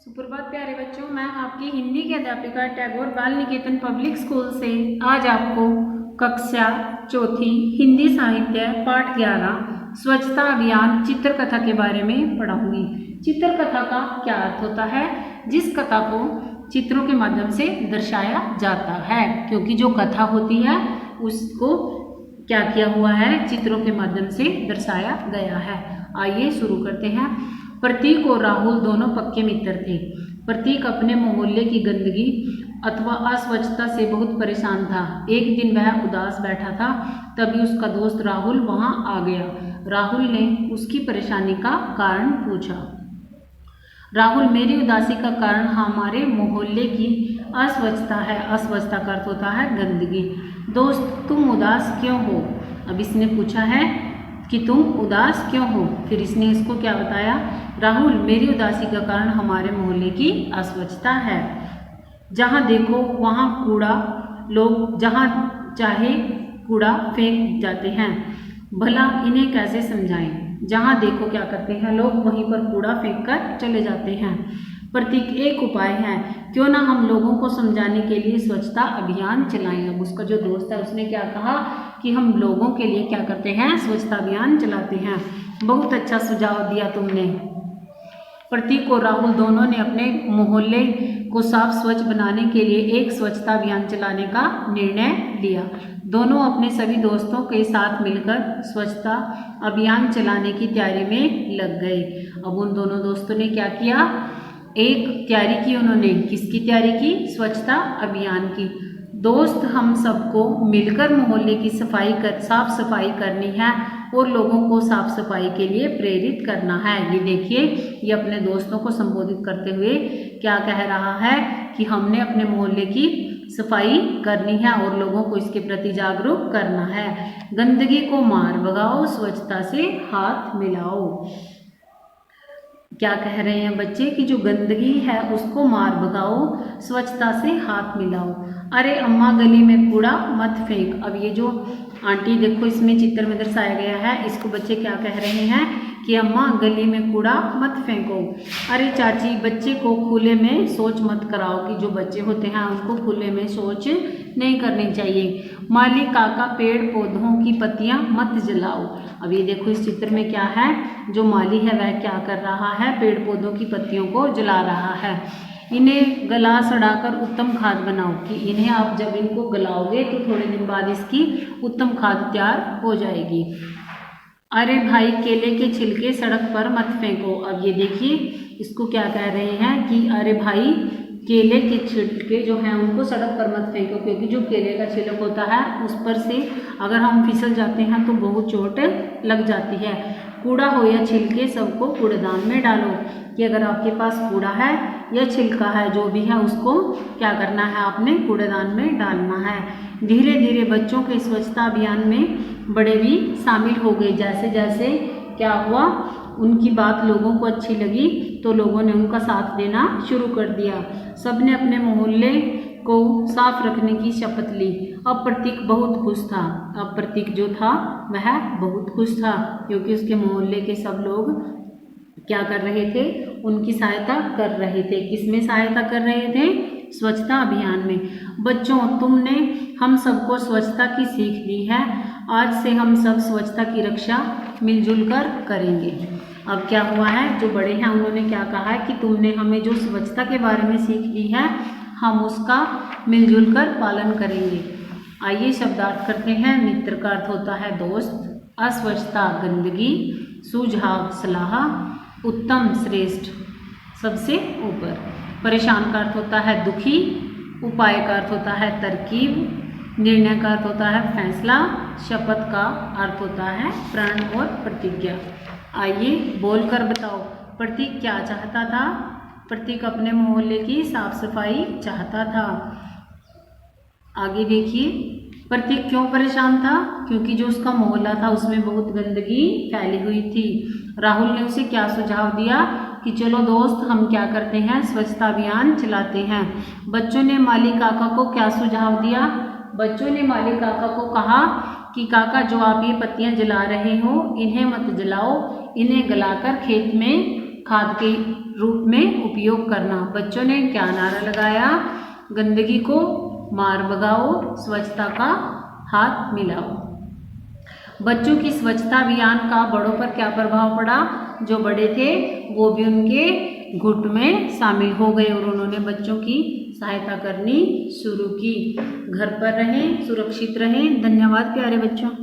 सुप्रभात प्यारे बच्चों, मैं आपकी हिंदी की अध्यापिका टैगोर बाल निकेतन पब्लिक स्कूल से आज आपको कक्षा चौथी हिंदी साहित्य पाठ 11 स्वच्छता अभियान चित्रकथा के बारे में पढ़ाऊंगी। चित्रकथा का क्या अर्थ होता है? जिस कथा को चित्रों के माध्यम से दर्शाया जाता है, क्योंकि जो कथा होती है उसको क्या किया हुआ है, चित्रों के माध्यम से दर्शाया गया है। आइए शुरू करते हैं। प्रतीक और राहुल दोनों पक्के मित्र थे। प्रतीक अपने मोहल्ले की गंदगी अथवा अस्वच्छता से बहुत परेशान था। एक दिन वह उदास बैठा था, तभी उसका दोस्त राहुल वहां आ गया। राहुल ने उसकी परेशानी का कारण पूछा। राहुल, मेरी उदासी का कारण हमारे मोहल्ले की अस्वच्छता है। अस्वच्छता का अर्थ होता है गंदगी। दोस्त, तुम उदास क्यों हो? अब इसने पूछा है कि तुम उदास क्यों हो। फिर इसने इसको क्या बताया? राहुल, मेरी उदासी का कारण हमारे मोहल्ले की अस्वच्छता है। जहाँ देखो वहाँ कूड़ा, लोग जहाँ चाहे कूड़ा फेंक जाते हैं। भला इन्हें कैसे समझाएं? जहाँ देखो क्या करते हैं लोग, वहीं पर कूड़ा फेंक कर चले जाते हैं। प्रतीक, एक उपाय है, क्यों ना हम लोगों को समझाने के लिए स्वच्छता अभियान चलाएं। अब उसका जो दोस्त है उसने क्या कहा कि हम लोगों के लिए क्या करते हैं, स्वच्छता अभियान चलाते हैं। बहुत अच्छा सुझाव दिया तुमने। प्रतीक और राहुल दोनों ने अपने मोहल्ले को साफ स्वच्छ बनाने के लिए एक स्वच्छता अभियान चलाने का निर्णय लिया। दोनों अपने सभी दोस्तों के साथ मिलकर स्वच्छता अभियान चलाने की तैयारी में लग गए। अब उन दोनों दोस्तों ने क्या किया, एक तैयारी की। उन्होंने किसकी तैयारी की? स्वच्छता अभियान की। दोस्त, हम सबको मिलकर मोहल्ले की साफ सफाई करनी है और लोगों को साफ सफाई के लिए प्रेरित करना है। ये देखिए, ये अपने दोस्तों को संबोधित करते हुए क्या कह रहा है कि हमने अपने मोहल्ले की सफाई करनी है और लोगों को इसके प्रति जागरूक करना है। गंदगी को मार भगाओ, स्वच्छता से हाथ मिलाओ। क्या कह रहे हैं बच्चे कि जो गंदगी है उसको मार भगाओ, स्वच्छता से हाथ मिलाओ। अरे अम्मा, गली में कूड़ा मत फेंक। अब ये जो आंटी देखो इसमें चित्र में दर्शाया गया है, इसको बच्चे क्या कह रहे हैं कि अम्मा गली में कूड़ा मत फेंको। अरे चाची, बच्चे को खुले में शौच मत कराओ, कि जो बच्चे होते हैं उनको खुले में शौच नहीं करनी चाहिए। माली काका, पेड़ पौधों की पत्तियां मत जलाओ। अब ये देखो इस चित्र में क्या है, जो माली है वह क्या कर रहा है, पेड़ पौधों की पत्तियों को जला रहा है। इन्हें गला सड़ाकर उत्तम खाद बनाओ, कि इन्हें आप जब इनको गलाओगे तो थोड़े दिन बाद इसकी उत्तम खाद तैयार हो जाएगी। अरे भाई, केले के छिलके सड़क पर मत फेंको। अब ये देखिए इसको क्या कह रहे हैं कि अरे भाई, केले के छिलके जो हैं उनको सड़क पर मत फेंको, क्योंकि जो केले का छिलक होता है उस पर से अगर हम फिसल जाते हैं तो बहुत चोट लग जाती है। कूड़ा हो या छिलके, सबको कूड़ेदान में डालो, कि अगर आपके पास कूड़ा है या छिलका है जो भी है उसको क्या करना है, आपने कूड़ेदान में डालना है। धीरे धीरे बच्चों के स्वच्छता अभियान में बड़े भी शामिल हो गए। जैसे जैसे क्या हुआ, उनकी बात लोगों को अच्छी लगी तो लोगों ने उनका साथ देना शुरू कर दिया। सबने अपने मोहल्ले को साफ रखने की शपथ ली। अब प्रतीक बहुत खुश था। अब प्रतीक जो था वह बहुत खुश था, क्योंकि उसके मोहल्ले के सब लोग क्या कर रहे थे, उनकी सहायता कर रहे थे। किसमें सहायता कर रहे थे? स्वच्छता अभियान में। बच्चों, तुमने हम सबको स्वच्छता की सीख दी है। आज से हम सब स्वच्छता की रक्षा मिलजुल कर करेंगे। अब क्या हुआ है, जो बड़े हैं उन्होंने क्या कहा है कि तुमने हमें जो स्वच्छता के बारे में सीख दी है हम उसका मिलजुल कर पालन करेंगे। आइए शब्दार्थ करते हैं। मित्र का अर्थ होता है दोस्त, अस्वच्छता गंदगी, सुझाव सलाह, उत्तम श्रेष्ठ सबसे ऊपर। परेशान का अर्थ होता है दुखी, उपाय का अर्थ होता है तरकीब, निर्णय का अर्थ होता है फैसला, शपथ का अर्थ होता है प्रण और प्रतिज्ञा। आइए बोलकर बताओ, प्रतीक क्या चाहता था? प्रतीक अपने मोहल्ले की साफ सफाई चाहता था। आगे देखिए, प्रतीक क्यों परेशान था? क्योंकि जो उसका मोहल्ला था उसमें बहुत गंदगी फैली हुई थी। राहुल ने उसे क्या सुझाव दिया कि चलो दोस्त, हम क्या करते हैं, स्वच्छता अभियान चलाते हैं। बच्चों ने माली काका को क्या सुझाव दिया? बच्चों ने माली काका को कहा कि काका, जो आप ये पत्तियां जला रहे हो इन्हें मत जलाओ, इन्हें गलाकर खेत में खाद के रूप में उपयोग करना। बच्चों ने क्या नारा लगाया? गंदगी को मार भगाओ, स्वच्छता का हाथ मिलाओ। बच्चों की स्वच्छता अभियान का बड़ों पर क्या प्रभाव पड़ा? जो बड़े थे वो भी उनके गुट में शामिल हो गए और उन्होंने बच्चों की सहायता करनी शुरू की। घर पर रहें, सुरक्षित रहें। धन्यवाद प्यारे बच्चों।